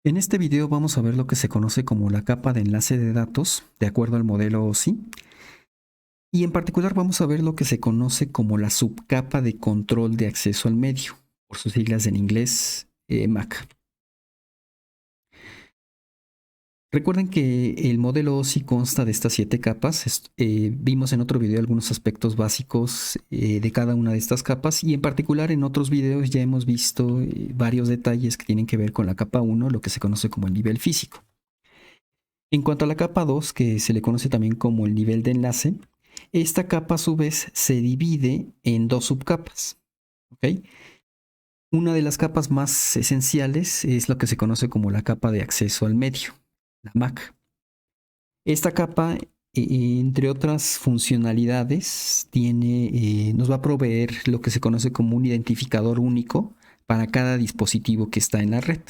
En este video vamos a ver lo que se conoce como la capa de enlace de datos, de acuerdo al modelo OSI, y en particular vamos a ver lo que se conoce como la subcapa de control de acceso al medio, por sus siglas en inglés MAC. Recuerden que el modelo OSI consta de estas 7 capas. Vimos en otro video algunos aspectos básicos de cada una de estas capas, y en particular en otros videos ya hemos visto varios detalles que tienen que ver con la capa 1, lo que se conoce como el nivel físico. En cuanto a la capa 2, que se le conoce también como el nivel de enlace, esta capa a su vez se divide en 2 subcapas. ¿Okay? Una de las capas más esenciales es lo que se conoce como la capa de acceso al medio, la MAC. Esta capa, entre otras funcionalidades, nos va a proveer lo que se conoce como un identificador único para cada dispositivo que está en la red.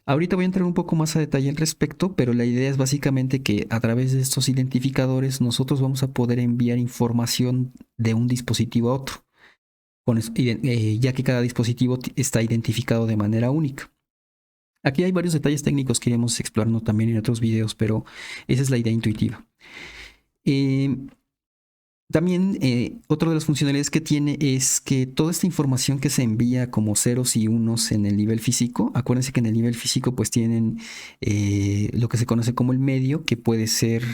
Ahorita voy a entrar un poco más a detalle al respecto, pero la idea es básicamente que a través de estos identificadores nosotros vamos a poder enviar información de un dispositivo a otro, ya que cada dispositivo está identificado de manera única. Aquí hay varios detalles técnicos que iremos explorando también en otros videos, pero esa es la idea intuitiva. También otra de las funcionalidades que tiene es que toda esta información que se envía como ceros y unos en el nivel físico, acuérdense que en el nivel físico pues tienen lo que se conoce como el medio, que puede ser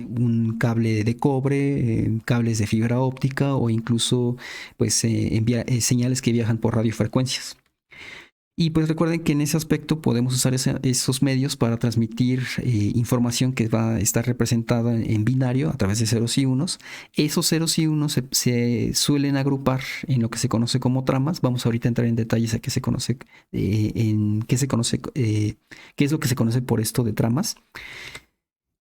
un cable de cobre, cables de fibra óptica o incluso pues señales que viajan por radiofrecuencias. Y pues recuerden que en ese aspecto podemos usar esos medios para transmitir información que va a estar representada en binario a través de ceros y unos. Esos ceros y unos se suelen agrupar en lo que se conoce como tramas. Vamos ahorita a entrar en detalles a qué se conoce, qué es lo que se conoce por esto de tramas.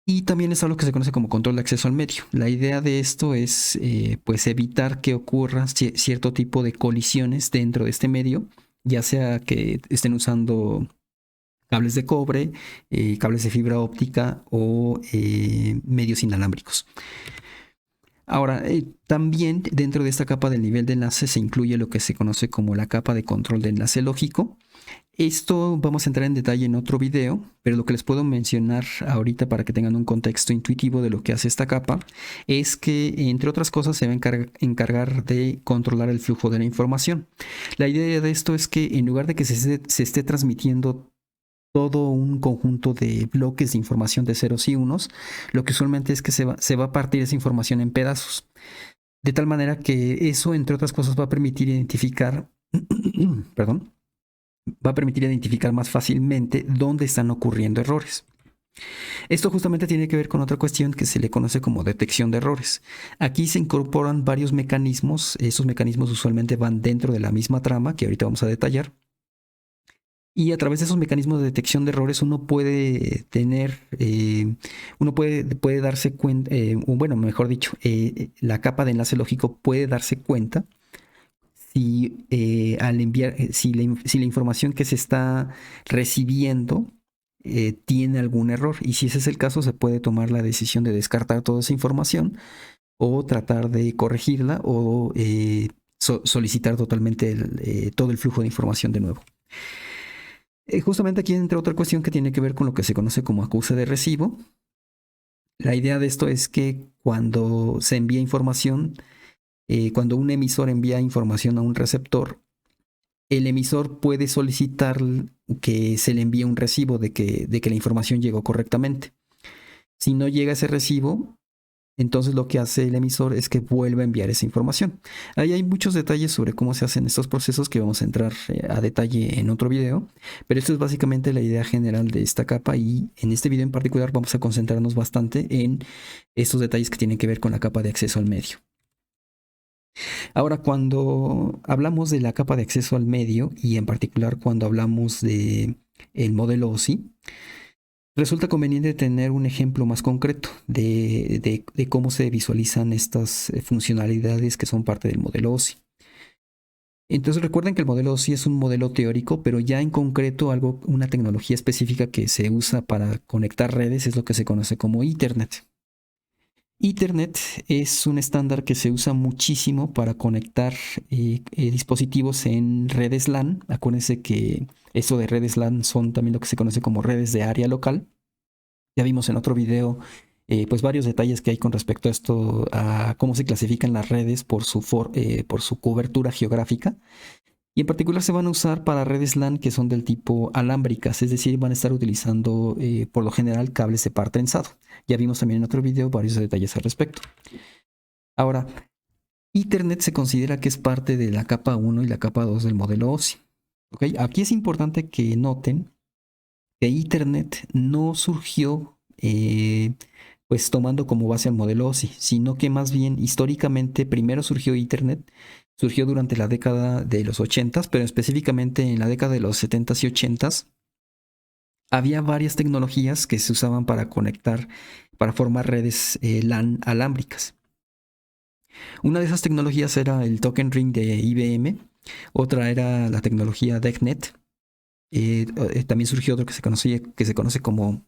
Y también está lo que se conoce como control de acceso al medio. La idea de esto es pues evitar que ocurra cierto tipo de colisiones dentro de este medio, ya sea que estén usando cables de cobre, cables de fibra óptica o medios inalámbricos. Ahora, también dentro de esta capa del nivel de enlace se incluye lo que se conoce como la capa de control de enlace lógico. Esto vamos a entrar en detalle en otro video, pero lo que les puedo mencionar ahorita para que tengan un contexto intuitivo de lo que hace esta capa es que, entre otras cosas, se va a encargar de controlar el flujo de la información. La idea de esto es que en lugar de que se esté transmitiendo todo un conjunto de bloques de información de ceros y unos, lo que usualmente es que se va a partir esa información en pedazos. De tal manera que eso, entre otras cosas, va a permitir identificar, perdón, va a permitir identificar más fácilmente dónde están ocurriendo errores. Esto justamente tiene que ver con otra cuestión que se le conoce como detección de errores. Aquí se incorporan varios mecanismos. Esos mecanismos usualmente van dentro de la misma trama que ahorita vamos a detallar. Y a través de esos mecanismos de detección de errores uno puede tener, uno puede darse cuenta, o bueno, mejor dicho, la capa de enlace lógico puede darse cuenta si al enviar, si la información que se está recibiendo tiene algún error. Y si ese es el caso, se puede tomar la decisión de descartar toda esa información o tratar de corregirla o solicitar totalmente todo el flujo de información de nuevo. Justamente aquí entra otra cuestión que tiene que ver con lo que se conoce como acuse de recibo. La idea de esto es que cuando se envía información, cuando un emisor envía información a un receptor, el emisor puede solicitar que se le envíe un recibo de que la información llegó correctamente. Si no llega ese recibo, entonces lo que hace el emisor es que vuelve a enviar esa información. Ahí hay muchos detalles sobre cómo se hacen estos procesos que vamos a entrar a detalle en otro video, pero esto es básicamente la idea general de esta capa, y en este video en particular vamos a concentrarnos bastante en estos detalles que tienen que ver con la capa de acceso al medio. Ahora, cuando hablamos de la capa de acceso al medio, y en particular cuando hablamos de el modelo OSI, resulta conveniente tener un ejemplo más concreto de cómo se visualizan estas funcionalidades que son parte del modelo OSI. Entonces recuerden que el modelo OSI es un modelo teórico, pero ya en concreto una tecnología específica que se usa para conectar redes es lo que se conoce como Ethernet. Ethernet es un estándar que se usa muchísimo para conectar dispositivos en redes LAN. Acuérdense que eso de redes LAN son también lo que se conoce como redes de área local. Ya vimos en otro video pues varios detalles que hay con respecto a esto, a cómo se clasifican las redes por su cobertura geográfica. Y en particular se van a usar para redes LAN que son del tipo alámbricas, es decir, van a estar utilizando por lo general cables de par trenzado. Ya vimos también en otro video varios detalles al respecto. Ahora, Ethernet se considera que es parte de la capa 1 y la capa 2 del modelo OSI. ¿Okay? Aquí es importante que noten que Ethernet no surgió pues tomando como base al modelo OSI, sino que más bien históricamente primero surgió Ethernet, surgió durante la década de los 80s, pero específicamente en la década de los 70s y 80s había varias tecnologías que se usaban para conectar, para formar redes LAN alámbricas. Una de esas tecnologías era el Token Ring de IBM, otra era la tecnología DECnet. También surgió otro que se conoce como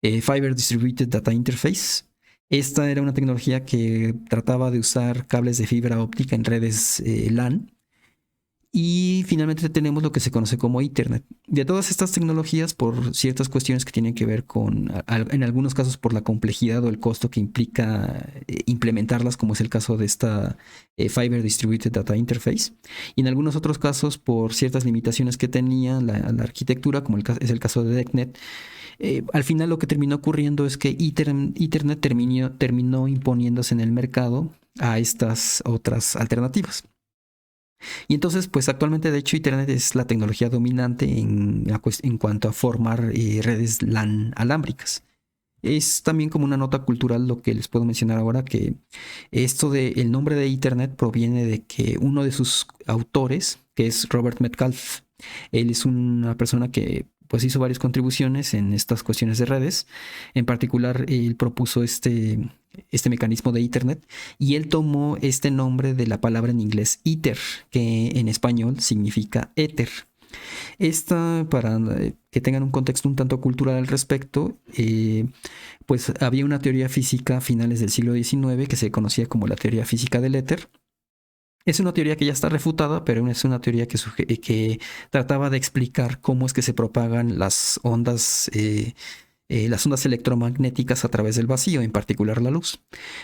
Fiber Distributed Data Interface. Esta era una tecnología que trataba de usar cables de fibra óptica en redes LAN. Y finalmente tenemos lo que se conoce como Ethernet. De todas estas tecnologías, por ciertas cuestiones que tienen que ver con, en algunos casos por la complejidad o el costo que implica implementarlas, como es el caso de esta Fiber Distributed Data Interface, y en algunos otros casos por ciertas limitaciones que tenía la arquitectura, como es el caso de DECnet, al final lo que terminó ocurriendo es que Ethernet terminó imponiéndose en el mercado a estas otras alternativas. Y entonces, pues actualmente de hecho Ethernet es la tecnología dominante en cuanto a formar redes LAN alámbricas. Es también como una nota cultural lo que les puedo mencionar ahora, que esto el nombre de Ethernet proviene de que uno de sus autores, que es Robert Metcalfe, él es una persona que pues hizo varias contribuciones en estas cuestiones de redes. En particular, él propuso este mecanismo de Ethernet y él tomó este nombre de la palabra en inglés ether, que en español significa éter. Esta, para que tengan un contexto un tanto cultural al respecto, pues había una teoría física a finales del siglo XIX que se conocía como la teoría física del éter. Es una teoría que ya está refutada, pero es una teoría que trataba de explicar cómo es que se propagan las ondas electromagnéticas a través del vacío, en particular la luz.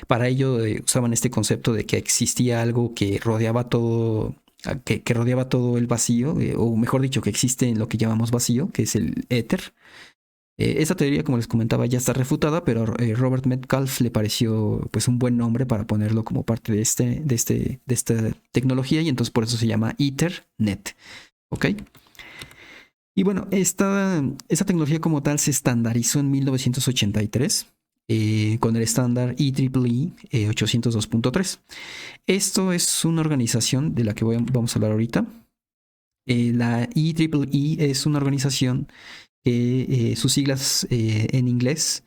Para ello usaban este concepto de que existía algo que rodeaba todo, que rodeaba todo el vacío, o mejor dicho, que existe en lo que llamamos vacío, que es el éter. Esa teoría, como les comentaba, ya está refutada, pero Robert Metcalfe le pareció pues un buen nombre para ponerlo como parte de esta tecnología, y entonces por eso se llama Ethernet. ¿Ok? Y bueno, esta tecnología como tal se estandarizó en 1983 con el estándar IEEE 802.3. Esto es una organización de la que vamos a hablar ahorita. La IEEE es una organización que sus siglas en inglés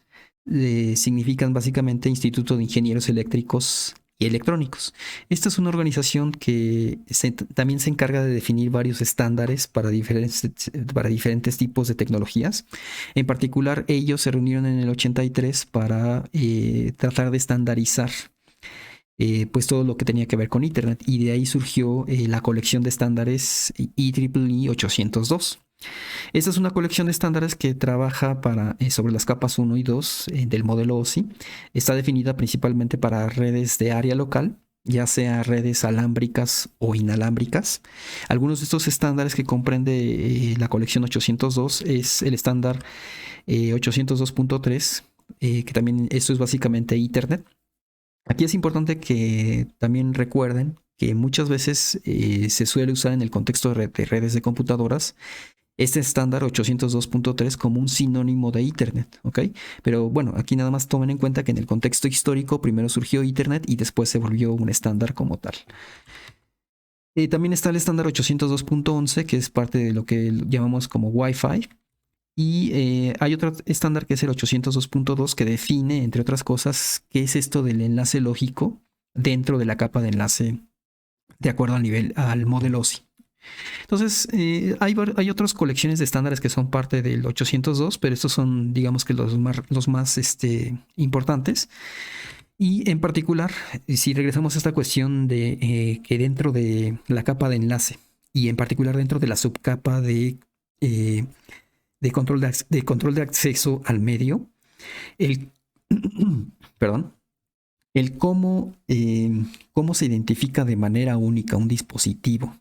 significan básicamente Instituto de Ingenieros Eléctricos y Electrónicos. Esta es una organización que también se encarga de definir varios estándares para diferentes tipos de tecnologías. En particular, ellos se reunieron en el 83 para tratar de estandarizar pues todo lo que tenía que ver con Ethernet, y de ahí surgió la colección de estándares IEEE 802. Esta es una colección de estándares que trabaja sobre las capas 1 y 2 del modelo OSI. Está definida principalmente para redes de área local, ya sea redes alámbricas o inalámbricas. Algunos de estos estándares que comprende la colección 802 es el estándar 802.3, que también esto es básicamente Ethernet. Aquí es importante que también recuerden que muchas veces se suele usar en el contexto de redes de computadoras este estándar 802.3 como un sinónimo de Ethernet, ¿ok? Pero bueno, aquí nada más tomen en cuenta que en el contexto histórico primero surgió Ethernet y después se volvió un estándar como tal. También está el estándar 802.11, que es parte de lo que llamamos como Wi-Fi. Y hay otro estándar que es el 802.2, que define, entre otras cosas, qué es esto del enlace lógico dentro de la capa de enlace de acuerdo al modelo OSI. Entonces, hay otras colecciones de estándares que son parte del 802, pero estos son, digamos que los más importantes. Y en particular, si regresamos a esta cuestión de que dentro de la capa de enlace y en particular dentro de la subcapa eh, de control de acceso al medio, el, perdón, el cómo se identifica de manera única un dispositivo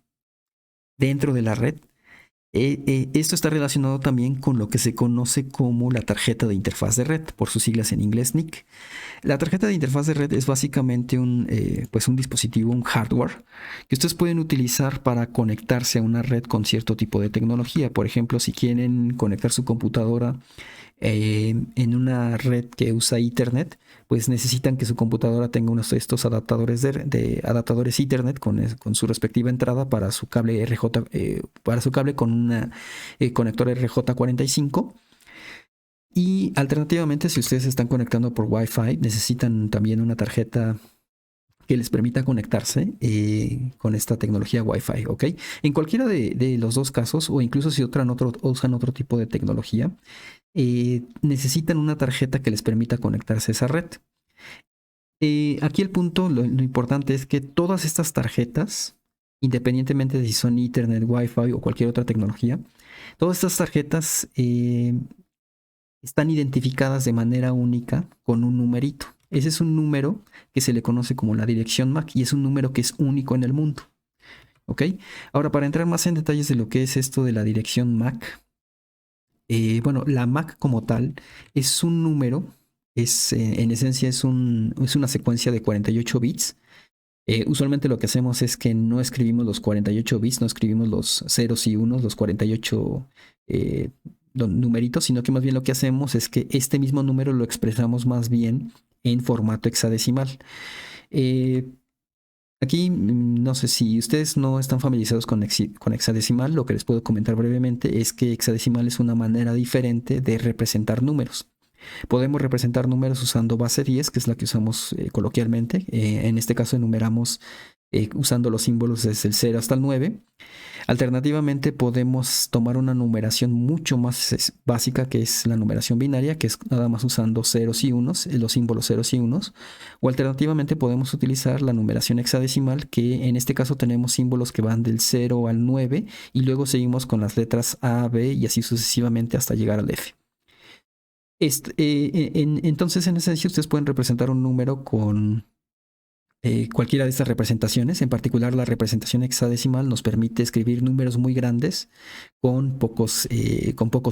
dentro de la red. Esto está relacionado también con lo que se conoce como la tarjeta de interfaz de red, por sus siglas en inglés NIC. La tarjeta de interfaz de red es básicamente pues un dispositivo, un hardware, que ustedes pueden utilizar para conectarse a una red con cierto tipo de tecnología. Por ejemplo, si quieren conectar su computadora en una red que usa Ethernet, pues necesitan que su computadora tenga unos de estos adaptadores de adaptadores Ethernet con su respectiva entrada para su cable RJ, para su cable con un conector RJ45. Y alternativamente, si ustedes están conectando por Wi-Fi, necesitan también una tarjeta que les permita conectarse con esta tecnología Wi-Fi, ¿ok? En cualquiera de los dos casos, o incluso si usan otro tipo de tecnología, necesitan una tarjeta que les permita conectarse a esa red. Aquí el punto, lo importante es que todas estas tarjetas, independientemente de si son Ethernet, Wi-Fi o cualquier otra tecnología, todas estas tarjetas están identificadas de manera única con un numerito. Ese es un número que se le conoce como la dirección MAC y es un número que es único en el mundo. ¿Ok? Ahora, para entrar más en detalles de lo que es esto de la dirección MAC, bueno, la MAC como tal es un número, en esencia es una secuencia de 48 bits. Usualmente lo que hacemos es que no escribimos los 48 bits, no escribimos los ceros y unos, los 48 los numeritos, sino que más bien lo que hacemos es que este mismo número lo expresamos más bien en formato hexadecimal. Aquí no sé si ustedes no están familiarizados con hexadecimal, lo que les puedo comentar brevemente es que hexadecimal es una manera diferente de representar números. Podemos representar números usando base 10, que es la que usamos coloquialmente. En este caso enumeramos usando los símbolos desde el 0 hasta el 9. Alternativamente podemos tomar una numeración mucho más básica, que es la numeración binaria, que es nada más usando ceros y unos, los símbolos ceros y unos. O alternativamente podemos utilizar la numeración hexadecimal, que en este caso tenemos símbolos que van del 0 al 9 y luego seguimos con las letras A, B y así sucesivamente hasta llegar al F. Entonces, en esencia, ustedes pueden representar un número con cualquiera de estas representaciones. En particular, la representación hexadecimal nos permite escribir números muy grandes con pocos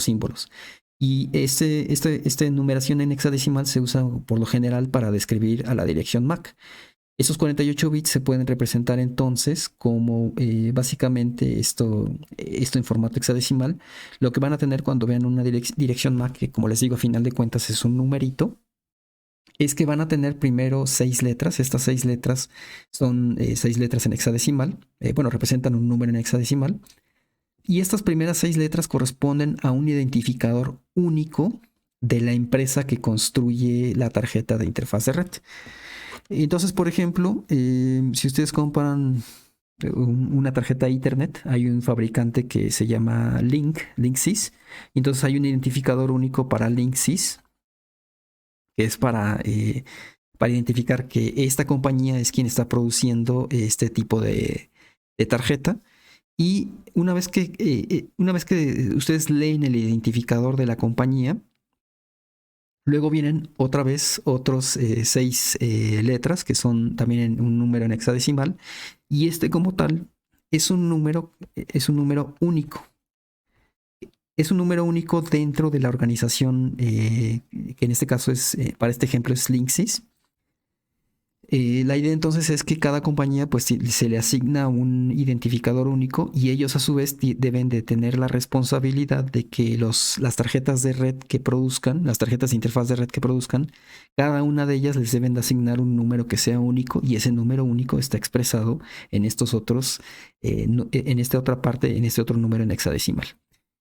símbolos. Y esta numeración en hexadecimal se usa por lo general para describir a la dirección MAC. Esos 48 bits se pueden representar entonces como básicamente esto en formato hexadecimal. Lo que van a tener cuando vean una dirección MAC, que como les digo, a final de cuentas es un numerito, es que van a tener primero 6 letras. Estas 6 letras son 6 letras en hexadecimal. Bueno, representan un número en hexadecimal. Y estas primeras 6 letras corresponden a un identificador único de la empresa que construye la tarjeta de interfaz de red. Entonces, por ejemplo, si ustedes compran una tarjeta Ethernet, hay un fabricante que se llama Linksys. Entonces hay un identificador único para Linksys, que es para identificar que esta compañía es quien está produciendo este tipo de tarjeta. Y una vez que ustedes leen el identificador de la compañía, luego vienen otra vez otros 6 letras que son también un número en hexadecimal, y este como tal es un número único. Es un número único dentro de la organización, que en este caso para este ejemplo es Linksys. La idea entonces es que cada compañía pues se le asigna un identificador único y ellos a su vez deben de tener la responsabilidad de que las tarjetas de red que produzcan, las tarjetas de interfaz de red que produzcan, cada una de ellas les deben de asignar un número que sea único, y ese número único está expresado en estos otros, en esta otra parte, en este otro número en hexadecimal.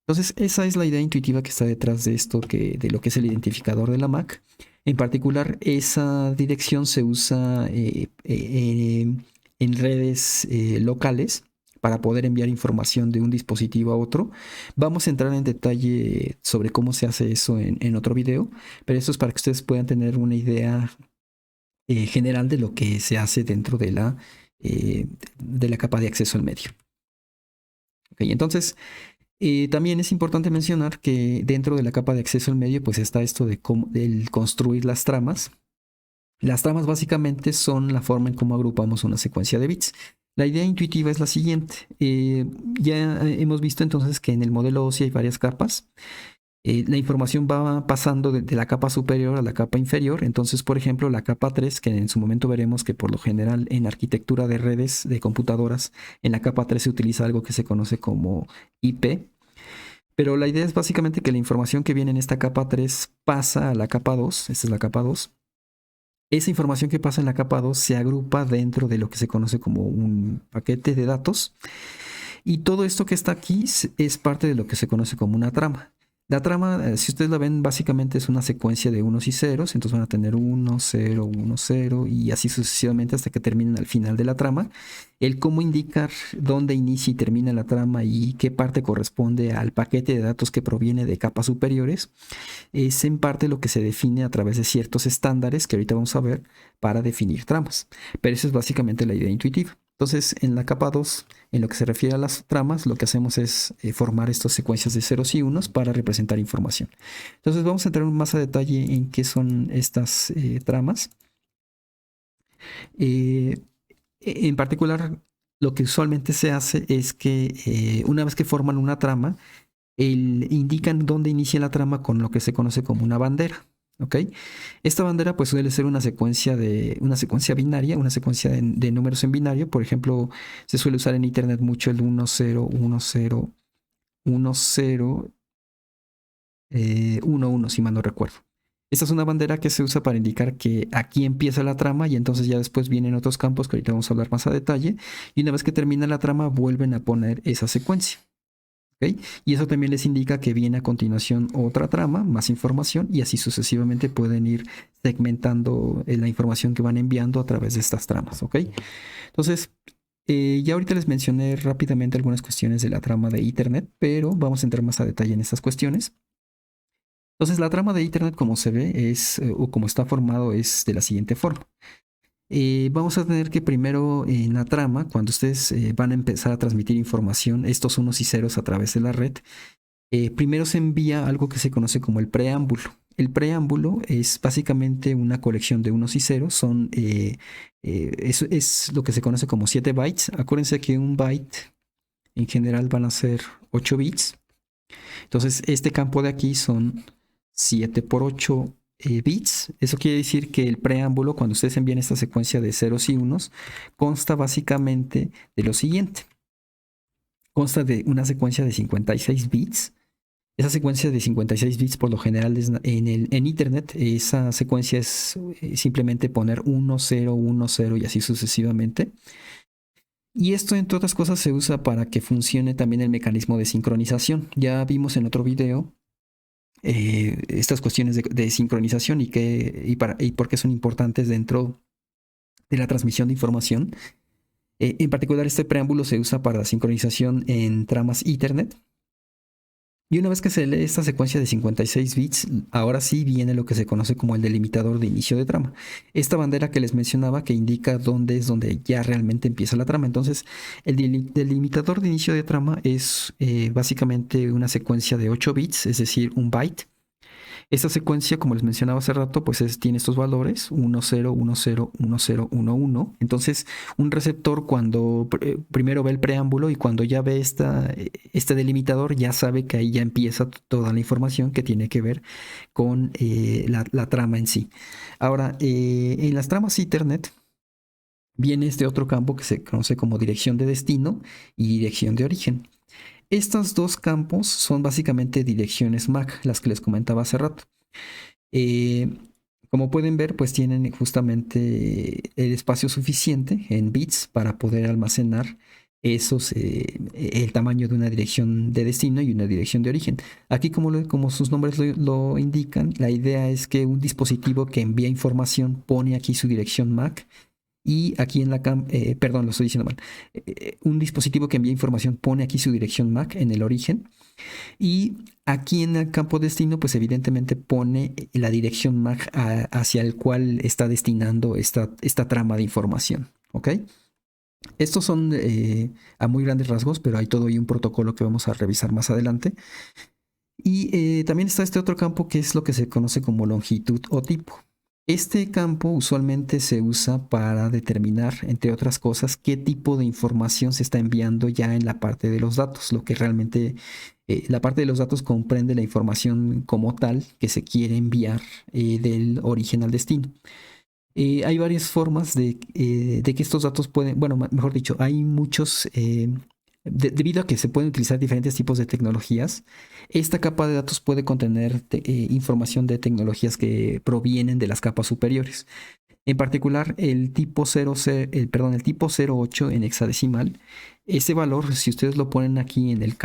Entonces esa es la idea intuitiva que está detrás de esto, de lo que es el identificador de la MAC. En particular, esa dirección se usa en redes locales para poder enviar información de un dispositivo a otro. Vamos a entrar en detalle sobre cómo se hace eso en otro video, pero esto es para que ustedes puedan tener una idea general de lo que se hace dentro de la capa de acceso al medio. Okay, entonces, también es importante mencionar que dentro de la capa de acceso al medio pues está esto de del construir las tramas. Las tramas básicamente son la forma en cómo agrupamos una secuencia de bits. La idea intuitiva es la siguiente. Ya hemos visto entonces que en el modelo OSI hay varias capas. La información va pasando de la capa superior a la capa inferior. Entonces, por ejemplo, la capa 3, que en su momento veremos que por lo general en arquitectura de redes de computadoras, en la capa 3 se utiliza algo que se conoce como IP. Pero la idea es básicamente que la información que viene en esta capa 3 pasa a la capa 2. Esta es la capa 2. Esa información que pasa en la capa 2 se agrupa dentro de lo que se conoce como un paquete de datos. Y todo esto que está aquí es parte de lo que se conoce como una trama. La trama, si ustedes la ven, básicamente es una secuencia de unos y ceros. Entonces van a tener 1, 0, 1, 0 y así sucesivamente hasta que terminen al final de la trama. El cómo indicar dónde inicia y termina la trama y qué parte corresponde al paquete de datos que proviene de capas superiores es en parte lo que se define a través de ciertos estándares que ahorita vamos a ver para definir tramas. Pero esa es básicamente la idea intuitiva. Entonces, en la capa 2, en lo que se refiere a las tramas, lo que hacemos es formar estas secuencias de ceros y unos para representar información. Entonces, vamos a entrar más a detalle en qué son estas tramas. En particular, lo que usualmente se hace es que una vez que forman una trama, indican dónde inicia la trama con lo que se conoce como una bandera. ¿Ok? Esta bandera pues suele ser una secuencia binaria, una secuencia de números en binario. Por ejemplo, se suele usar en internet mucho el 1, 0, 1, 0, 1, 0, 1, 1, si mal no recuerdo. Esta es una bandera que se usa para indicar que aquí empieza la trama y entonces ya después vienen otros campos que ahorita vamos a hablar más a detalle. Y una vez que termina la trama vuelven a poner esa secuencia. ¿Okay? Y eso también les indica que viene a continuación otra trama, más información, y así sucesivamente pueden ir segmentando la información que van enviando a través de estas tramas. ¿Okay? Entonces, ya ahorita les mencioné rápidamente algunas cuestiones de la trama de Ethernet, pero vamos a entrar más a detalle en estas cuestiones. Entonces, la trama de Ethernet, como se ve, o como está formado, es de la siguiente forma. Vamos a tener que primero en la trama, cuando ustedes van a empezar a transmitir información, estos unos y ceros a través de la red, primero se envía algo que se conoce como el preámbulo. El preámbulo es básicamente una colección de unos y ceros, es lo que se conoce como 7 bytes. Acuérdense que un byte en general van a ser 8 bits. Entonces este campo de aquí son 7 por 8 bits. Eso quiere decir que el preámbulo, cuando ustedes envían esta secuencia de ceros y unos, consta básicamente de lo siguiente. Consta de una secuencia de 56 bits. Esa secuencia de 56 bits por lo general en internet, esa secuencia es simplemente poner 1, 0, 1, 0 y así sucesivamente. Y esto, entre otras cosas, se usa para que funcione también el mecanismo de sincronización. Ya vimos en otro video estas cuestiones de sincronización y por qué son importantes dentro de la transmisión de información. En particular, este preámbulo se usa para la sincronización en tramas Ethernet. Y una vez que se lee esta secuencia de 56 bits, ahora sí viene lo que se conoce como el delimitador de inicio de trama. Esta bandera que les mencionaba que indica dónde es donde ya realmente empieza la trama. Entonces, el delimitador de inicio de trama es básicamente una secuencia de 8 bits, es decir, un byte. Esta secuencia, como les mencionaba hace rato, pues tiene estos valores 1, 0, 1, 0, 1, 0, 1, 1. Entonces, un receptor cuando primero ve el preámbulo y cuando ya ve este delimitador, ya sabe que ahí ya empieza toda la información que tiene que ver con la trama en sí. Ahora, en las tramas Ethernet viene este otro campo que se conoce como dirección de destino y dirección de origen. Estos dos campos son básicamente direcciones MAC, las que les comentaba hace rato. Como pueden ver, pues tienen justamente el espacio suficiente en bits para poder almacenar el tamaño de una dirección de destino y una dirección de origen. Aquí, como sus nombres lo indican, la idea es que un dispositivo que envía información pone aquí su dirección MAC Y aquí en la perdón, lo estoy diciendo mal. Un dispositivo que envía información pone aquí su dirección MAC en el origen. Y aquí en el campo destino, pues evidentemente pone la dirección MAC hacia el cual está destinando esta trama de información. ¿Ok? Estos son a muy grandes rasgos, pero hay todo y un protocolo que vamos a revisar más adelante. Y también está este otro campo que es lo que se conoce como longitud o tipo. Este campo usualmente se usa para determinar, entre otras cosas, qué tipo de información se está enviando ya en la parte de los datos. Lo que realmente, la parte de los datos comprende la información como tal que se quiere enviar del origen al destino. Hay varias formas de que estos datos pueden, bueno, mejor dicho, hay muchos, debido a que se pueden utilizar diferentes tipos de tecnologías, esta capa de datos puede contener información de tecnologías que provienen de las capas superiores. En particular, el tipo 08 en hexadecimal, ese valor, si ustedes lo ponen aquí en el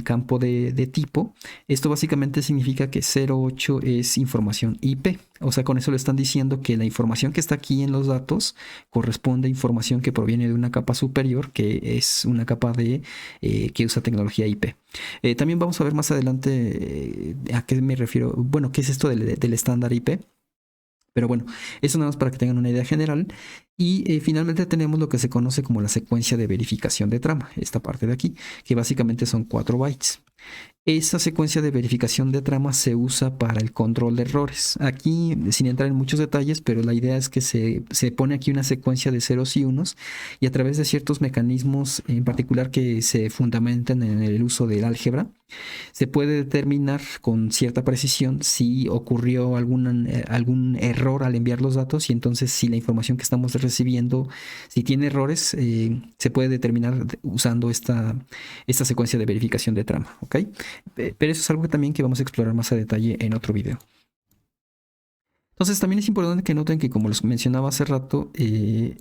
campo de tipo, esto básicamente significa que 08 es información IP. O sea, con eso le están diciendo que la información que está aquí en los datos corresponde a información que proviene de una capa superior, que es una capa que usa tecnología IP. También vamos a ver más adelante a qué me refiero, bueno, qué es esto del estándar IP. Pero bueno, eso nada más para que tengan una idea general. Y finalmente tenemos lo que se conoce como la secuencia de verificación de trama, esta parte de aquí, que básicamente son 4 bytes. Esa secuencia de verificación de trama se usa para el control de errores. Aquí, sin entrar en muchos detalles, pero la idea es que se pone aquí una secuencia de ceros y unos y a través de ciertos mecanismos en particular que se fundamentan en el uso del álgebra, se puede determinar con cierta precisión si ocurrió algún error al enviar los datos y entonces si la información que estamos recibiendo, si tiene errores, se puede determinar usando esta secuencia de verificación de trama. ¿Ok? Pero eso es algo también que vamos a explorar más a detalle en otro video. Entonces también es importante que noten que como les mencionaba hace rato,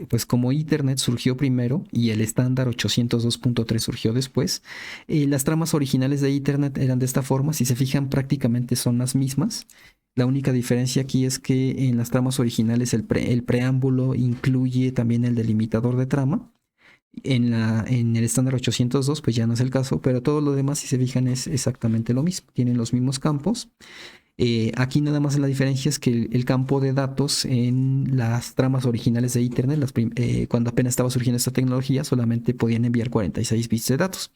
pues como Ethernet surgió primero y el estándar 802.3 surgió después, las tramas originales de Ethernet eran de esta forma, si se fijan prácticamente son las mismas. La única diferencia aquí es que en las tramas originales el preámbulo incluye también el delimitador de trama. En el estándar 802 pues ya no es el caso, pero todo lo demás si se fijan es exactamente lo mismo, tienen los mismos campos. Aquí nada más la diferencia es que el campo de datos en las tramas originales de Ethernet, cuando apenas estaba surgiendo esta tecnología, solamente podían enviar 46 bits de datos.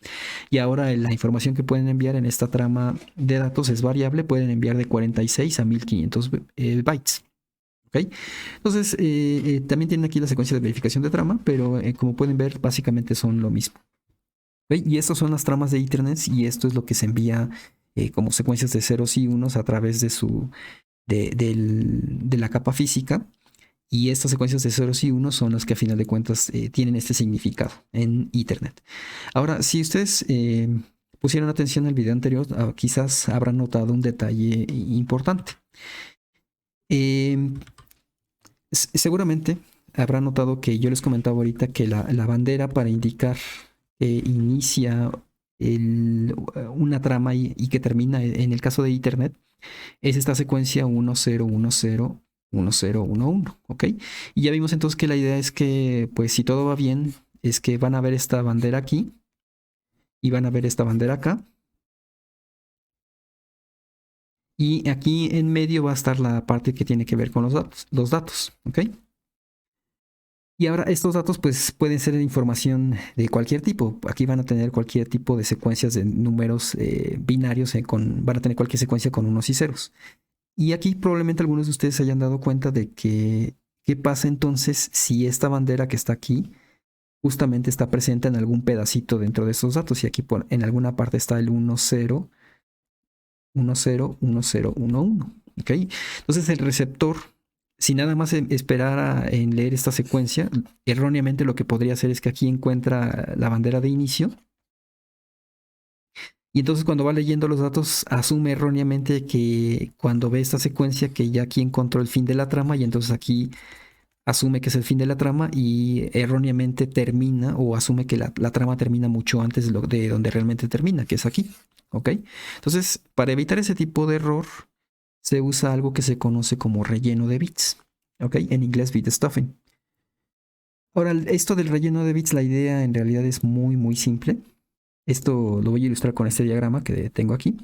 Y ahora la información que pueden enviar en esta trama de datos es variable, pueden enviar de 46 a 1500 bytes. ¿Okay? Entonces, también tienen aquí la secuencia de verificación de trama, pero como pueden ver, básicamente son lo mismo. ¿Okay? Y estas son las tramas de Ethernet y esto es lo que se envía como secuencias de ceros y unos a través de la capa física. Y estas secuencias de ceros y unos son las que a final de cuentas tienen este significado en Ethernet. Ahora, si ustedes pusieron atención al video anterior, quizás habrán notado un detalle importante. Seguramente habrán notado que yo les comentaba ahorita que la bandera para indicar que inicia una trama y que termina en el caso de Ethernet es esta secuencia 10101011, ¿ok? Y ya vimos entonces que la idea es que, pues si todo va bien, es que van a ver esta bandera aquí y van a ver esta bandera acá. Y aquí en medio va a estar la parte que tiene que ver con los datos, ¿ok? Y ahora estos datos pues pueden ser información de cualquier tipo. Aquí van a tener cualquier tipo de secuencias de números binarios, van a tener cualquier secuencia con unos y ceros. Y aquí probablemente algunos de ustedes se hayan dado cuenta de que qué pasa entonces si esta bandera que está aquí justamente está presente en algún pedacito dentro de estos datos. Y aquí en alguna parte está el 10, 101011. ¿Ok? Entonces el receptor, si nada más esperara en leer esta secuencia, erróneamente lo que podría hacer es que aquí encuentra la bandera de inicio. Y entonces cuando va leyendo los datos, asume erróneamente que cuando ve esta secuencia, que ya aquí encontró el fin de la trama, y entonces aquí asume que es el fin de la trama y erróneamente termina o asume que la trama termina mucho antes de donde realmente termina, que es aquí. ¿Ok? Entonces, para evitar ese tipo de error, se usa algo que se conoce como relleno de bits. ¿Ok? En inglés, bit stuffing. Ahora, esto del relleno de bits, la idea en realidad es muy, muy simple. Esto lo voy a ilustrar con este diagrama que tengo aquí.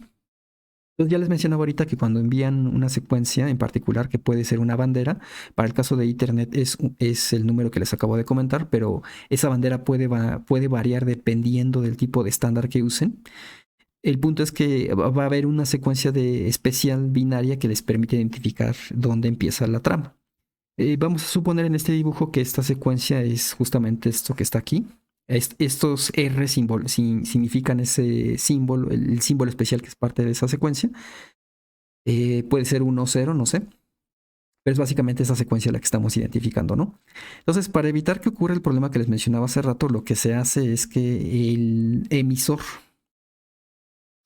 Entonces ya les mencionaba ahorita que cuando envían una secuencia en particular que puede ser una bandera, para el caso de Ethernet es el número que les acabo de comentar, pero esa bandera puede variar dependiendo del tipo de estándar que usen. El punto es que va a haber una secuencia de especial binaria que les permite identificar dónde empieza la trama. Vamos a suponer en este dibujo que esta secuencia es justamente esto que está aquí. Estos R significan ese símbolo, el símbolo especial que es parte de esa secuencia. Puede ser 1 o 0, no sé. Pero es básicamente esa secuencia la que estamos identificando, ¿no? Entonces, para evitar que ocurra el problema que les mencionaba hace rato, lo que se hace es que el emisor,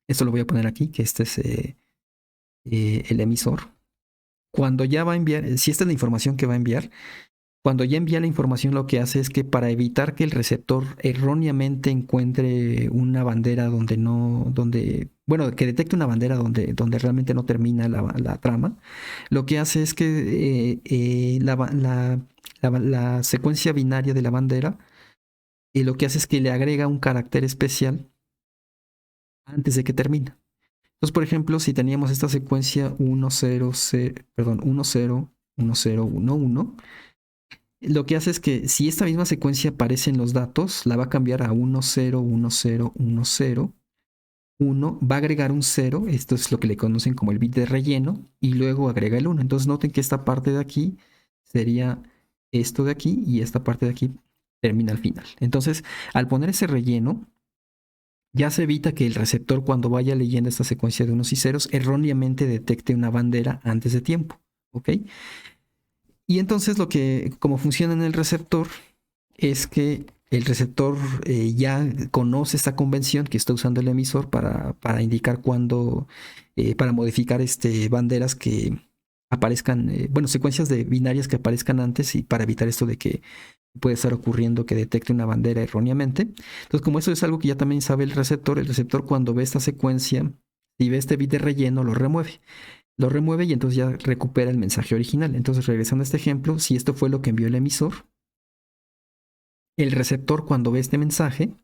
esto lo voy a poner aquí, que este es el emisor, cuando ya va a enviar, si esta es la información que va a enviar, cuando ya envía la información, lo que hace es que para evitar que el receptor erróneamente encuentre una bandera donde no, bueno, que detecte una bandera donde realmente no termina la trama, lo que hace es que la secuencia binaria de la bandera, lo que hace es que le agrega un carácter especial antes de que termine. Entonces, por ejemplo, si teníamos esta secuencia 1, 0, 0, perdón, 1, 0, 1, 0, 1, 1, lo que hace es que si esta misma secuencia aparece en los datos, la va a cambiar a 1, 0, 1, 0, 1, 0, 1, va a agregar un 0, esto es lo que le conocen como el bit de relleno, y luego agrega el 1. Entonces noten que esta parte de aquí sería esto de aquí y esta parte de aquí termina al final. Entonces, al poner ese relleno, ya se evita que el receptor cuando vaya leyendo esta secuencia de unos y ceros erróneamente detecte una bandera antes de tiempo. ¿Ok? Y entonces como funciona en el receptor, es que el receptor ya conoce esta convención que está usando el emisor para indicar cuándo, para modificar banderas que aparezcan, bueno, secuencias de binarias que aparezcan antes y para evitar esto de que puede estar ocurriendo que detecte una bandera erróneamente. Entonces, como eso es algo que ya también sabe el receptor cuando ve esta secuencia y ve este bit de relleno, lo remueve y entonces ya recupera el mensaje original. Entonces, regresando a este ejemplo, si esto fue lo que envió el emisor, el receptor cuando ve este mensaje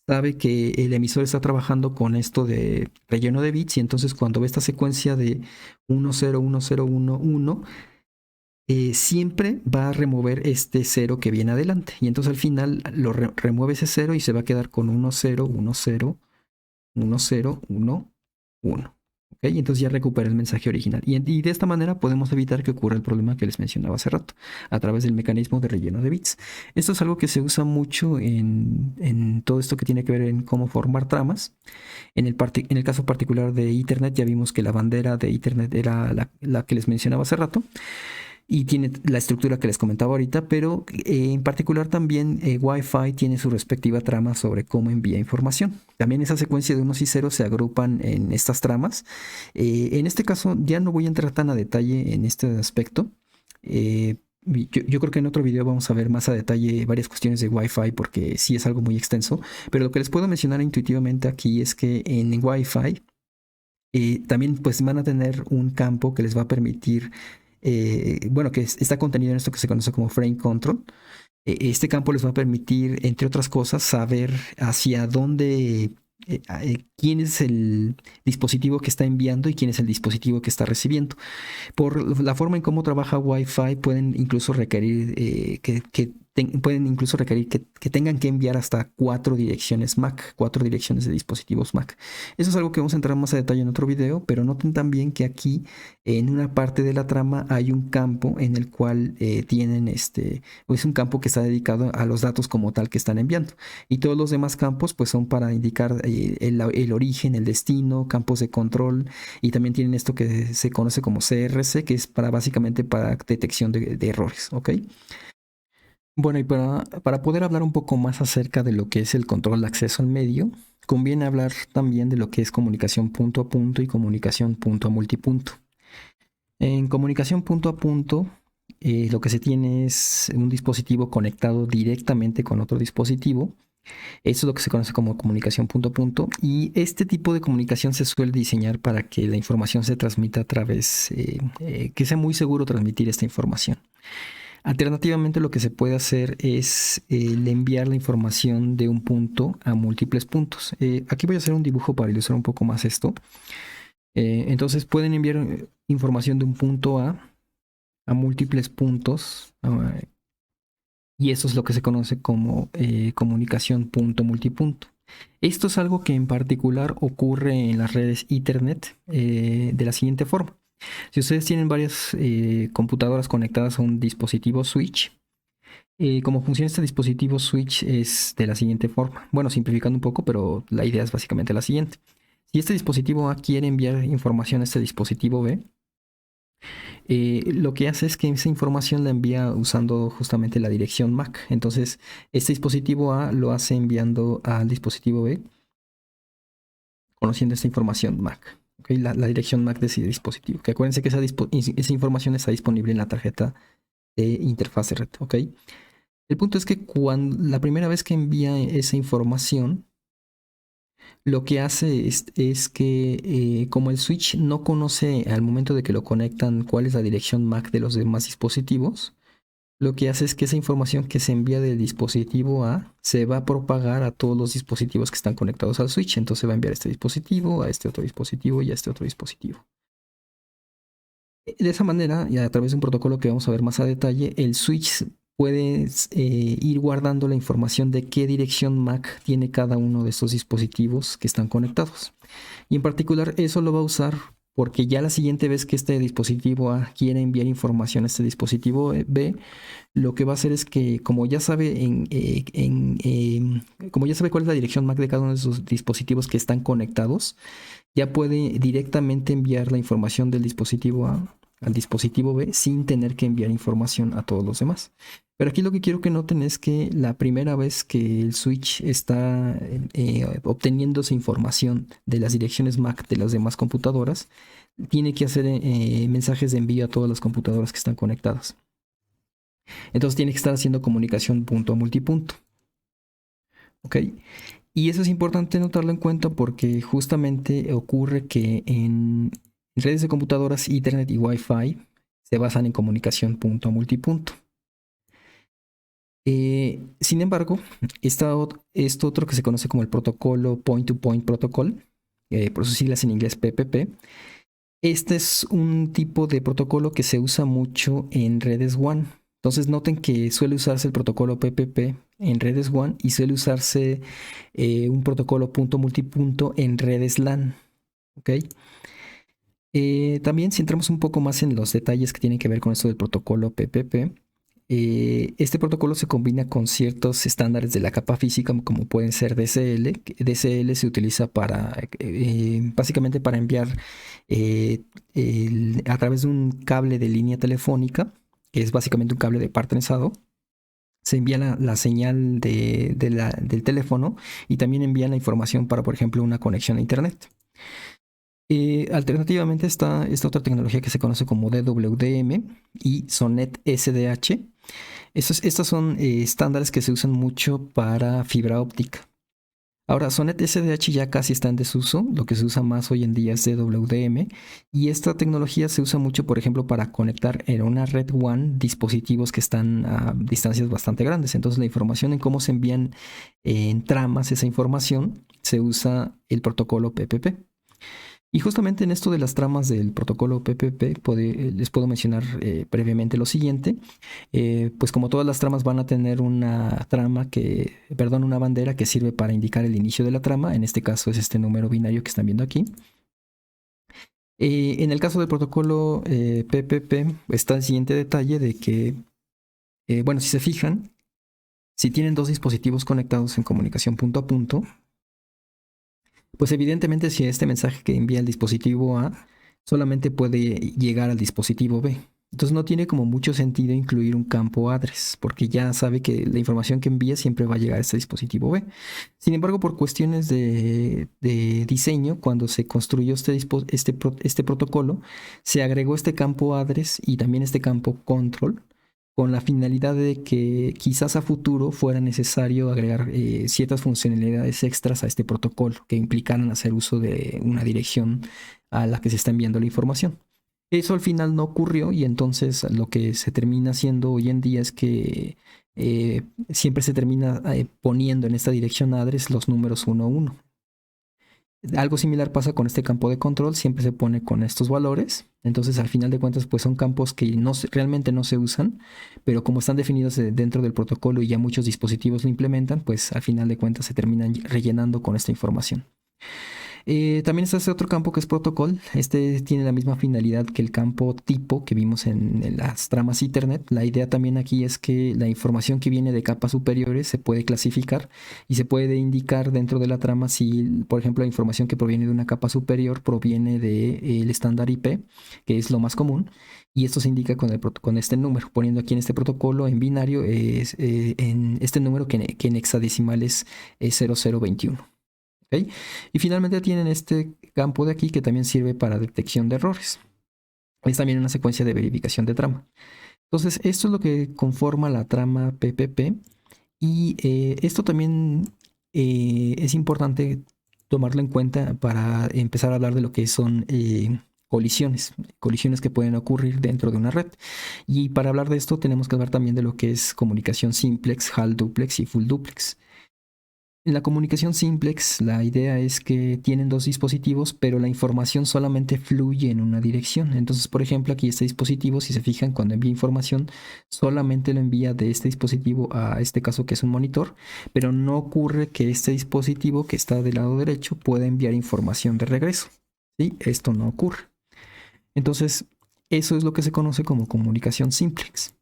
sabe que el emisor está trabajando con esto de relleno de bits y entonces cuando ve esta secuencia de 1, 0, 1, 0, 1, 1, siempre va a remover este 0 que viene adelante. Y entonces al final remueve ese 0 y se va a quedar con 1, 0, 1, 0, 1, 0, 1, 1. ¿Okay? Y entonces ya recupera el mensaje original. Y de esta manera podemos evitar que ocurra el problema que les mencionaba hace rato, a través del mecanismo de relleno de bits. Esto es algo que se usa mucho en todo esto que tiene que ver en cómo formar tramas. En el caso particular de Ethernet, ya vimos que la bandera de Ethernet era la que les mencionaba hace rato y tiene la estructura que les comentaba ahorita, pero en particular también Wi-Fi tiene su respectiva trama sobre cómo envía información. También esa secuencia de unos y ceros se agrupan en estas tramas. En este caso ya no voy a entrar tan a detalle en este aspecto. Yo creo que en otro video vamos a ver más a detalle varias cuestiones de Wi-Fi porque sí es algo muy extenso, pero lo que les puedo mencionar intuitivamente aquí es que en Wi-Fi también pues van a tener un campo que les va a permitir bueno, que está contenido en esto que se conoce como frame control. Este campo les va a permitir, entre otras cosas, saber hacia dónde, quién es el dispositivo que está enviando y quién es el dispositivo que está recibiendo. Por la forma en cómo trabaja Wi-Fi, pueden incluso requerir que tengan que enviar hasta 4 direcciones MAC, 4 direcciones de dispositivos MAC. Eso es algo que vamos a entrar más a detalle en otro video, pero noten también que aquí en una parte de la trama hay un campo en el cual tienen es un campo que está dedicado a los datos como tal que están enviando. Y todos los demás campos pues son para indicar el origen, el destino, campos de control y también tienen esto que se conoce como CRC, que es básicamente para detección de errores, ¿ok? Bueno, y para poder hablar un poco más acerca de lo que es el control de acceso al medio, conviene hablar también de lo que es comunicación punto a punto y comunicación punto a multipunto. En comunicación punto a punto, lo que se tiene es un dispositivo conectado directamente con otro dispositivo. Eso es lo que se conoce como comunicación punto a punto. Y este tipo de comunicación se suele diseñar para que la información se transmita a través, que sea muy seguro transmitir esta información. Alternativamente, lo que se puede hacer es el enviar la información de un punto a múltiples puntos. Aquí voy a hacer un dibujo para ilustrar un poco más esto. Entonces pueden enviar información de un punto a múltiples puntos, y eso es lo que se conoce como comunicación punto-multipunto. Esto es algo que en particular ocurre en las redes Ethernet de la siguiente forma. Si ustedes tienen varias computadoras conectadas a un dispositivo switch, cómo funciona este dispositivo switch es de la siguiente forma. Bueno, simplificando un poco, pero la idea es básicamente la siguiente. Si este dispositivo A quiere enviar información a este dispositivo B, lo que hace es que esa información la envía usando justamente la dirección MAC. Entonces, este dispositivo A lo hace enviando al dispositivo B, conociendo esta información MAC. ¿Okay? La dirección MAC de ese dispositivo. Que acuérdense que esa información está disponible en la tarjeta de interfaz de red. ¿Okay? El punto es que cuando la primera vez que envía esa información, lo que hace es que como el switch no conoce al momento de que lo conectan cuál es la dirección MAC de los demás dispositivos, lo que hace es que esa información que se envía del dispositivo A se va a propagar a todos los dispositivos que están conectados al switch. Entonces va a enviar a este dispositivo, a este otro dispositivo y a este otro dispositivo. De esa manera, y a través de un protocolo que vamos a ver más a detalle, el switch puede ir guardando la información de qué dirección MAC tiene cada uno de estos dispositivos que están conectados. Y en particular eso lo va a usar porque ya la siguiente vez que este dispositivo A quiere enviar información a este dispositivo B, lo que va a hacer es que como ya sabe como ya sabe cuál es la dirección MAC de cada uno de esos dispositivos que están conectados, ya puede directamente enviar la información del dispositivo A al dispositivo B sin tener que enviar información a todos los demás. Pero aquí lo que quiero que noten es que la primera vez que el switch está obteniendo esa información de las direcciones MAC de las demás computadoras, tiene que hacer mensajes de envío a todas las computadoras que están conectadas. Entonces tiene que estar haciendo comunicación punto a multipunto. ¿Ok? Y eso es importante notarlo en cuenta porque justamente ocurre que en redes de computadoras, Ethernet y Wi-Fi se basan en comunicación punto a multipunto. Sin embargo, esto otro que se conoce como el protocolo Point-to-Point Protocol, por sus siglas en inglés PPP, este es un tipo de protocolo que se usa mucho en redes WAN. Entonces noten que suele usarse el protocolo PPP en redes WAN y suele usarse un protocolo punto-multipunto en redes LAN. ¿Ok? También si entramos un poco más en los detalles que tienen que ver con esto del protocolo PPP, este protocolo se combina con ciertos estándares de la capa física como pueden ser DSL. DSL se utiliza básicamente para enviar a través de un cable de línea telefónica, que es básicamente un cable de par trenzado. Se envía la señal del teléfono y también envían la información para, por ejemplo, una conexión a internet. Alternativamente está esta otra tecnología que se conoce como DWDM y SONET SDH. Estos son estándares que se usan mucho para fibra óptica. Ahora, SONET SDH ya casi está en desuso. Lo que se usa más hoy en día es DWDM. Y esta tecnología se usa mucho, por ejemplo, para conectar en una red WAN dispositivos que están a distancias bastante grandes. Entonces, la información en cómo se envían en tramas esa información, se usa el protocolo PPP. Y justamente en esto de las tramas del protocolo PPP les puedo mencionar brevemente lo siguiente. Pues como todas las tramas van a tener una bandera que sirve para indicar el inicio de la trama. En este caso es este número binario que están viendo aquí. En el caso del protocolo PPP está el siguiente detalle de que, bueno, si se fijan, si tienen dos dispositivos conectados en comunicación punto a punto, pues evidentemente si este mensaje que envía el dispositivo A solamente puede llegar al dispositivo B. Entonces no tiene como mucho sentido incluir un campo address, porque ya sabe que la información que envía siempre va a llegar a este dispositivo B. Sin embargo, por cuestiones de diseño, cuando se construyó este protocolo, se agregó este campo address y también este campo control, con la finalidad de que quizás a futuro fuera necesario agregar ciertas funcionalidades extras a este protocolo que implicaran hacer uso de una dirección a la que se está enviando la información. Eso al final no ocurrió y entonces lo que se termina haciendo hoy en día es que siempre se termina poniendo en esta dirección address los números 1, 1. Algo similar pasa con este campo de control, siempre se pone con estos valores, entonces al final de cuentas pues son campos que realmente no se usan, pero como están definidos dentro del protocolo y ya muchos dispositivos lo implementan, pues al final de cuentas se terminan rellenando con esta información. También está este otro campo que es protocol. Este tiene la misma finalidad que el campo tipo que vimos en las tramas Ethernet. La idea también aquí es que la información que viene de capas superiores se puede clasificar y se puede indicar dentro de la trama si, por ejemplo, la información que proviene de una capa superior proviene del estándar IP, que es lo más común, y esto se indica con este número, poniendo aquí en este protocolo en binario en este número que en hexadecimal es 0021. ¿Okay? Y finalmente tienen este campo de aquí que también sirve para detección de errores. Es también una secuencia de verificación de trama. Entonces, esto es lo que conforma la trama PPP. Y esto también es importante tomarlo en cuenta para empezar a hablar de lo que son colisiones que pueden ocurrir dentro de una red. Y para hablar de esto tenemos que hablar también de lo que es comunicación simplex, HAL duplex y full duplex. En la comunicación simplex, la idea es que tienen dos dispositivos, pero la información solamente fluye en una dirección. Entonces, por ejemplo, aquí este dispositivo, si se fijan, cuando envía información, solamente lo envía de este dispositivo a este caso que es un monitor, pero no ocurre que este dispositivo que está del lado derecho pueda enviar información de regreso. ¿Sí? Esto no ocurre. Entonces, eso es lo que se conoce como comunicación simplex.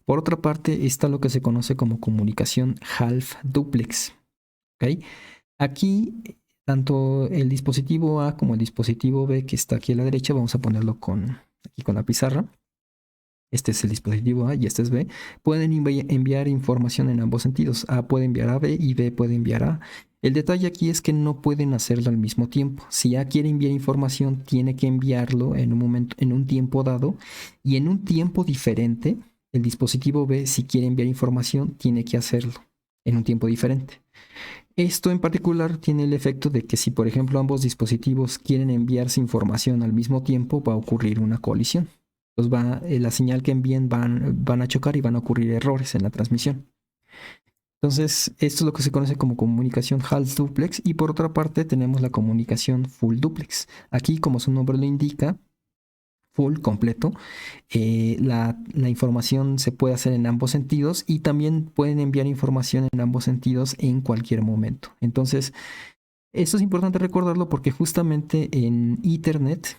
Por otra parte, está lo que se conoce como comunicación half duplex. ¿Okay? Aquí, tanto el dispositivo A como el dispositivo B, que está aquí a la derecha, vamos a ponerlo aquí con la pizarra. Este es el dispositivo A y este es B. Pueden enviar información en ambos sentidos. A puede enviar a B y B puede enviar a A. El detalle aquí es que no pueden hacerlo al mismo tiempo. Si A quiere enviar información, tiene que enviarlo en un momento, en un tiempo dado y en un tiempo diferente. El dispositivo B, si quiere enviar información, tiene que hacerlo en un tiempo diferente. Esto en particular tiene el efecto de que si, por ejemplo, ambos dispositivos quieren enviarse información al mismo tiempo, va a ocurrir una colisión. Entonces la señal que envíen van a chocar y van a ocurrir errores en la transmisión. Entonces, esto es lo que se conoce como comunicación half duplex. Y por otra parte, tenemos la comunicación full duplex. Aquí, como su nombre lo indica, full, completo. La información se puede hacer en ambos sentidos y también pueden enviar información en ambos sentidos en cualquier momento. Entonces, esto es importante recordarlo porque justamente en Ethernet,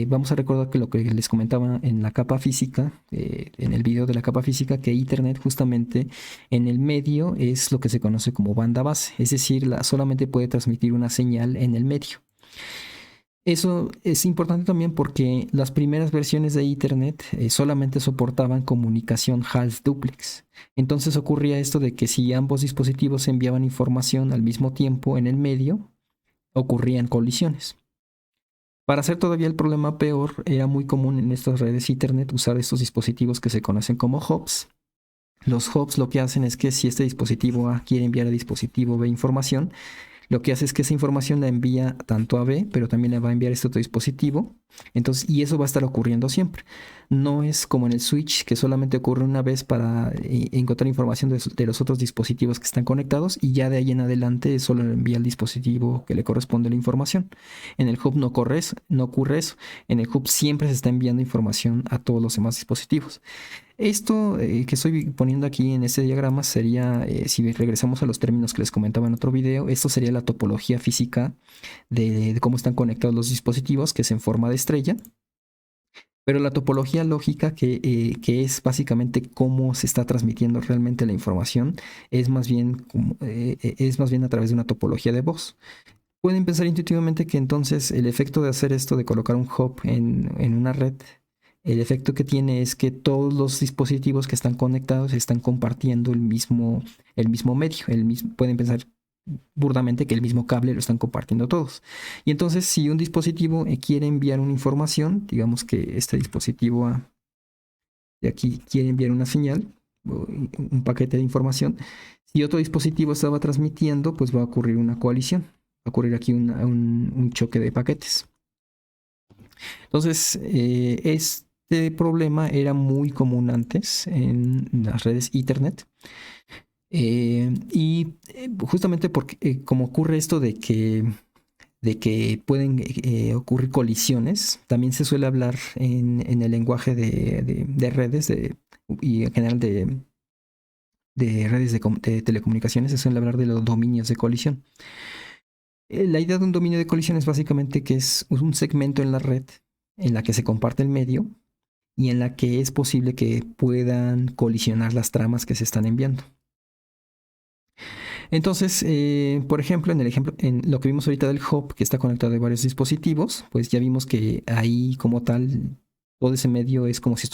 vamos a recordar que lo que les comentaba en la capa física, en el video de la capa física, que Ethernet justamente en el medio es lo que se conoce como banda base, es decir, solamente puede transmitir una señal en el medio. Eso es importante también porque las primeras versiones de Ethernet solamente soportaban comunicación half duplex. Entonces ocurría esto de que si ambos dispositivos enviaban información al mismo tiempo en el medio, ocurrían colisiones. Para hacer todavía el problema peor, era muy común en estas redes Ethernet usar estos dispositivos que se conocen como hubs. Los hubs lo que hacen es que si este dispositivo A quiere enviar a dispositivo B información, lo que hace es que esa información la envía tanto a B, pero también la va a enviar a este otro dispositivo. Entonces, y eso va a estar ocurriendo siempre. No es como en el switch, que solamente ocurre una vez para encontrar información de los otros dispositivos que están conectados y ya de ahí en adelante solo le envía al dispositivo que le corresponde la información. En el hub no ocurre eso. En el hub siempre se está enviando información a todos los demás dispositivos. Esto que estoy poniendo aquí en este diagrama sería, si regresamos a los términos que les comentaba en otro video, esto sería la topología física de cómo están conectados los dispositivos, que es en forma de estrella. Pero la topología lógica, que es básicamente cómo se está transmitiendo realmente la información, es más bien a través de una topología de voz. Pueden pensar intuitivamente que entonces el efecto de hacer esto, de colocar un hub en una red, el efecto que tiene es que todos los dispositivos que están conectados están compartiendo el mismo medio. Pueden pensar burdamente que el mismo cable lo están compartiendo todos. Y entonces, si un dispositivo quiere enviar una información, digamos que este dispositivo de aquí quiere enviar una señal, un paquete de información, si otro dispositivo estaba transmitiendo, pues va a ocurrir una colisión, va a ocurrir aquí un choque de paquetes. Entonces, este problema era muy común antes en las redes Ethernet. Justamente porque como ocurre esto de que pueden ocurrir colisiones, también se suele hablar en el lenguaje de redes y en general de redes de telecomunicaciones, se suele hablar de los dominios de colisión. La idea de un dominio de colisión es básicamente que es un segmento en la red en la que se comparte el medio y en la que es posible que puedan colisionar las tramas que se están enviando. Entonces, por ejemplo, en lo que vimos ahorita del hub que está conectado a varios dispositivos, pues ya vimos que ahí como tal todo ese medio es como si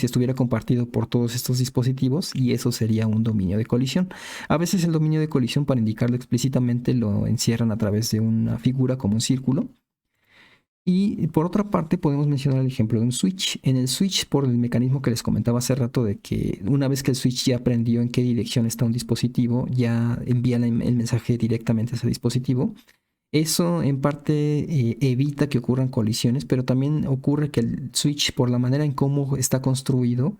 estuviera compartido por todos estos dispositivos y eso sería un dominio de colisión. A veces el dominio de colisión, para indicarlo explícitamente, lo encierran a través de una figura como un círculo. Y por otra parte podemos mencionar el ejemplo de un switch. En el switch, por el mecanismo que les comentaba hace rato de que una vez que el switch ya aprendió en qué dirección está un dispositivo, ya envía el mensaje directamente a ese dispositivo. Eso en parte evita que ocurran colisiones, pero también ocurre que el switch, por la manera en cómo está construido,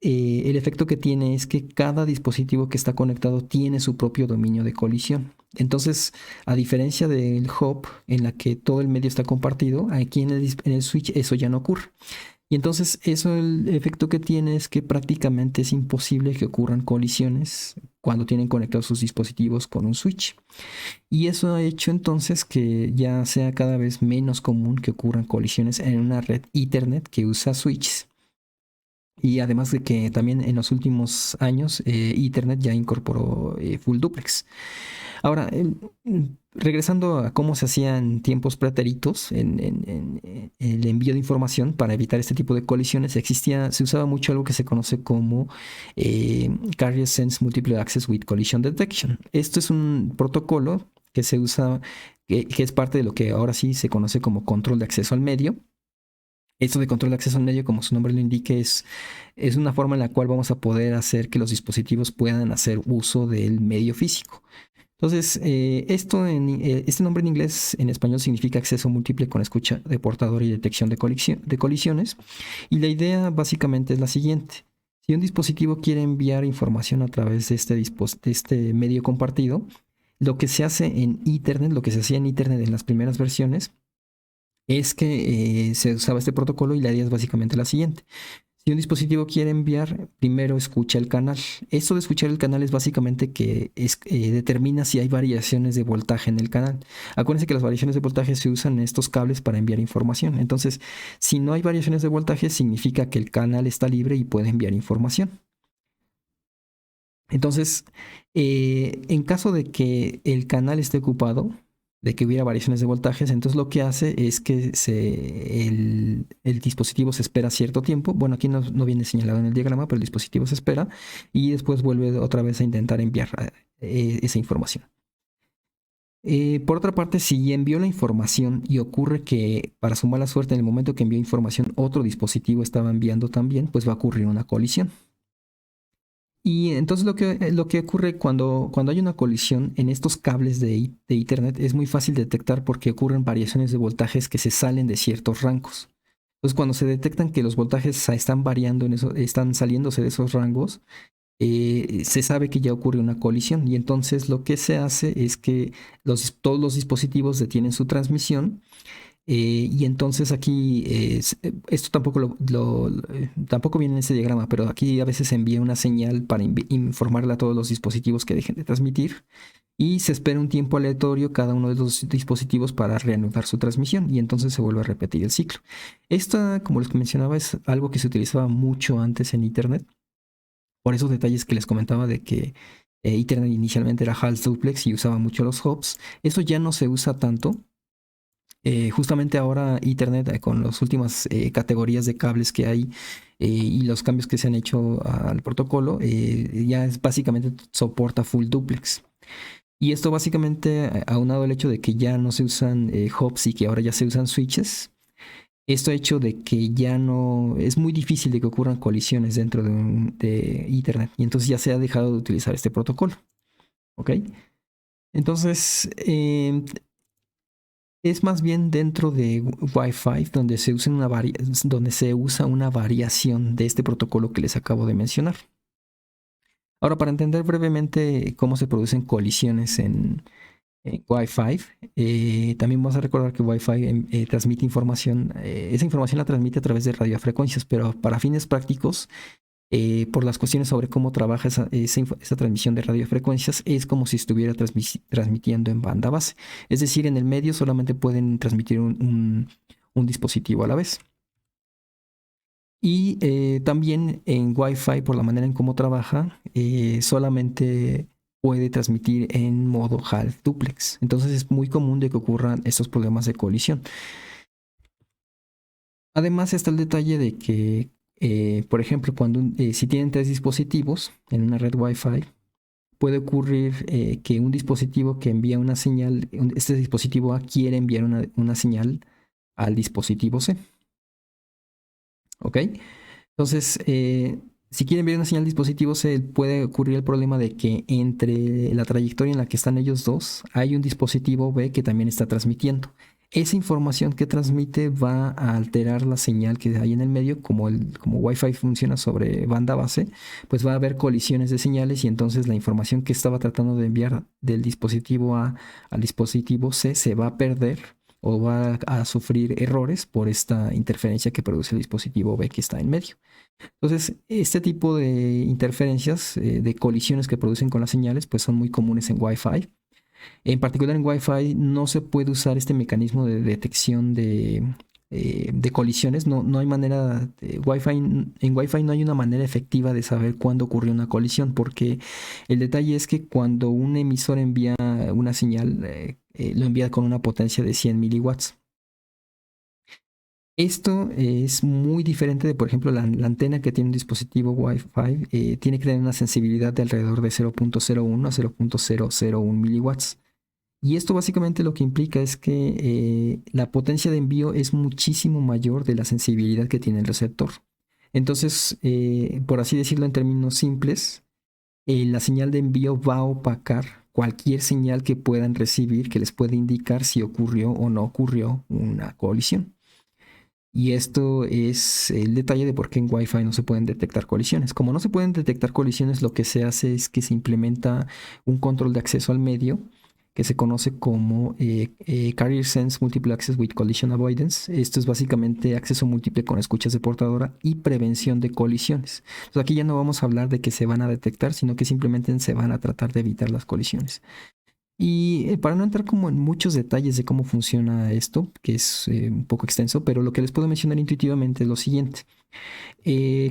el efecto que tiene es que cada dispositivo que está conectado tiene su propio dominio de colisión. Entonces, a diferencia del hub en la que todo el medio está compartido, aquí en el switch eso ya no ocurre. Y entonces eso, el efecto que tiene es que prácticamente es imposible que ocurran colisiones cuando tienen conectados sus dispositivos con un switch. Y eso ha hecho entonces que ya sea cada vez menos común que ocurran colisiones en una red Ethernet que usa switches. Y además de que también en los últimos años Ethernet ya incorporó Full Duplex. Ahora, regresando a cómo se hacía en tiempos pretéritos en el envío de información para evitar este tipo de colisiones, se usaba mucho algo que se conoce como Carrier Sense Multiple Access with Collision Detection. Esto es un protocolo que se usa, que es parte de lo que ahora sí se conoce como control de acceso al medio. Esto de control de acceso al medio, como su nombre lo indique, es una forma en la cual vamos a poder hacer que los dispositivos puedan hacer uso del medio físico. Entonces, este nombre en inglés, en español significa acceso múltiple con escucha de portador y detección de colisiones. Y la idea básicamente es la siguiente. Si un dispositivo quiere enviar información a través de este medio compartido, lo que se hace en Ethernet, lo que se hacía en Ethernet en las primeras versiones, es que se usaba este protocolo y la idea es básicamente la siguiente. Si un dispositivo quiere enviar, primero escucha el canal. Esto de escuchar el canal es básicamente que determina si hay variaciones de voltaje en el canal. Acuérdense que las variaciones de voltaje se usan en estos cables para enviar información. Entonces, si no hay variaciones de voltaje, significa que el canal está libre y puede enviar información. Entonces, en caso de que el canal esté ocupado, de que hubiera variaciones de voltajes, entonces lo que hace es que el dispositivo se espera cierto tiempo. Bueno, aquí no viene señalado en el diagrama, pero el dispositivo se espera y después vuelve otra vez a intentar enviar esa información. Por otra parte, si envió la información y ocurre que, para su mala suerte, en el momento que envió información, otro dispositivo estaba enviando también, pues va a ocurrir una colisión. Y entonces lo que ocurre cuando hay una colisión en estos cables de Ethernet es muy fácil detectar porque ocurren variaciones de voltajes que se salen de ciertos rangos. Entonces cuando se detectan que los voltajes están variando, están saliéndose de esos rangos, se sabe que ya ocurre una colisión. Y entonces lo que se hace es que todos los dispositivos detienen su transmisión. Y entonces aquí, esto tampoco viene en ese diagrama, pero aquí a veces se envía una señal para informarle a todos los dispositivos que dejen de transmitir y se espera un tiempo aleatorio cada uno de los dispositivos para reanudar su transmisión y entonces se vuelve a repetir el ciclo. Esta, como les mencionaba, es algo que se utilizaba mucho antes en Ethernet, por esos detalles que les comentaba de que Ethernet inicialmente era Hals Duplex y usaba mucho los hubs. Eso ya no se usa tanto. Justamente ahora Ethernet, con las últimas categorías de cables que hay y los cambios que se han hecho al protocolo, ya básicamente soporta Full Duplex. Y esto básicamente, aunado al hecho de que ya no se usan hubs y que ahora ya se usan switches, esto ha hecho de que ya no es muy difícil de que ocurran colisiones dentro de Ethernet y entonces ya se ha dejado de utilizar este protocolo. ¿Ok? Entonces, Es más bien dentro de Wi-Fi donde donde se usa una variación de este protocolo que les acabo de mencionar. Ahora, para entender brevemente cómo se producen colisiones en Wi-Fi, también vamos a recordar que Wi-Fi transmite información, esa información la transmite a través de radiofrecuencias, pero para fines prácticos, por las cuestiones sobre cómo trabaja esa transmisión de radiofrecuencias, es como si estuviera transmitiendo en banda base. Es decir, en el medio solamente pueden transmitir un dispositivo a la vez. Y también en Wi-Fi, por la manera en cómo trabaja, solamente puede transmitir en modo half duplex. Entonces es muy común de que ocurran estos problemas de colisión. Además está el detalle de que, por ejemplo, si tienen 3 dispositivos en una red Wi-Fi, puede ocurrir que un dispositivo que envía una señal, este dispositivo A quiere enviar una señal al dispositivo C. ¿Ok? Entonces, si quieren enviar una señal al dispositivo C, puede ocurrir el problema de que entre la trayectoria en la que están ellos dos, hay un dispositivo B que también está transmitiendo. Esa información que transmite va a alterar la señal que hay en el medio, como Wi-Fi funciona sobre banda base, pues va a haber colisiones de señales y entonces la información que estaba tratando de enviar del dispositivo A al dispositivo C se va a perder o va a sufrir errores por esta interferencia que produce el dispositivo B que está en medio. Entonces, este tipo de interferencias, de colisiones que producen con las señales, pues son muy comunes en Wi-Fi. En particular en Wi-Fi no se puede usar este mecanismo de detección de colisiones. No hay manera, en Wi-Fi no hay una manera efectiva de saber cuándo ocurrió una colisión, porque el detalle es que cuando un emisor envía una señal, lo envía con una potencia de 100 miliwatts. Esto es muy diferente de, por ejemplo, la antena que tiene un dispositivo Wi-Fi. Tiene que tener una sensibilidad de alrededor de 0.01 a 0.001 miliwatts. Y esto básicamente lo que implica es que la potencia de envío es muchísimo mayor de la sensibilidad que tiene el receptor. Entonces, por así decirlo en términos simples, la señal de envío va a opacar cualquier señal que puedan recibir que les pueda indicar si ocurrió o no ocurrió una colisión. Y esto es el detalle de por qué en Wi-Fi no se pueden detectar colisiones. Como no se pueden detectar colisiones, lo que se hace es que se implementa un control de acceso al medio que se conoce como Carrier Sense Multiple Access with Collision Avoidance. Esto es básicamente acceso múltiple con escuchas de portadora y prevención de colisiones. Entonces aquí ya no vamos a hablar de que se van a detectar, sino que simplemente se van a tratar de evitar las colisiones. Y para no entrar como en muchos detalles de cómo funciona esto, que es un poco extenso, pero lo que les puedo mencionar intuitivamente es lo siguiente.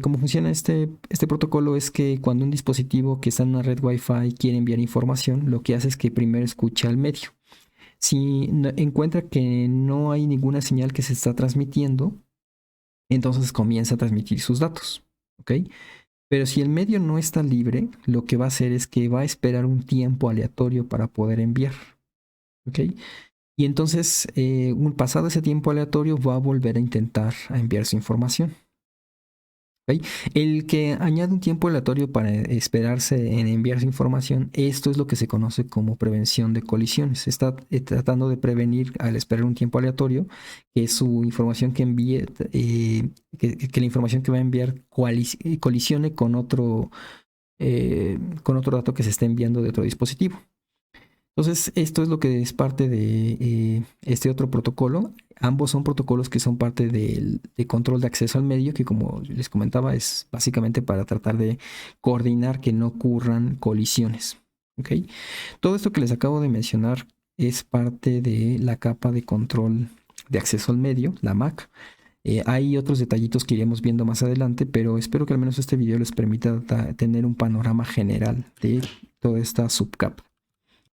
Cómo funciona este protocolo es que cuando un dispositivo que está en una red Wi-Fi quiere enviar información, lo que hace es que primero escucha al medio. Si encuentra que no hay ninguna señal que se está transmitiendo, entonces comienza a transmitir sus datos. ¿Ok? Pero si el medio no está libre, lo que va a hacer es que va a esperar un tiempo aleatorio para poder enviar. ¿Ok? Y entonces, pasado ese tiempo aleatorio, va a volver a intentar enviar su información. ¿Ok? El que añade un tiempo aleatorio para esperarse en enviar su información, esto es lo que se conoce como prevención de colisiones. Está tratando de prevenir al esperar un tiempo aleatorio que su información que envíe, que la información que va a enviar colisione con otro dato que se está enviando de otro dispositivo. Entonces, esto es lo que es parte de este otro protocolo. Ambos son protocolos que son parte de control de acceso al medio, que como les comentaba, es básicamente para tratar de coordinar que no ocurran colisiones. ¿Okay? Todo esto que les acabo de mencionar es parte de la capa de control de acceso al medio, la MAC. Hay otros detallitos que iremos viendo más adelante, pero espero que al menos este video les permita tener un panorama general de toda esta subcapa.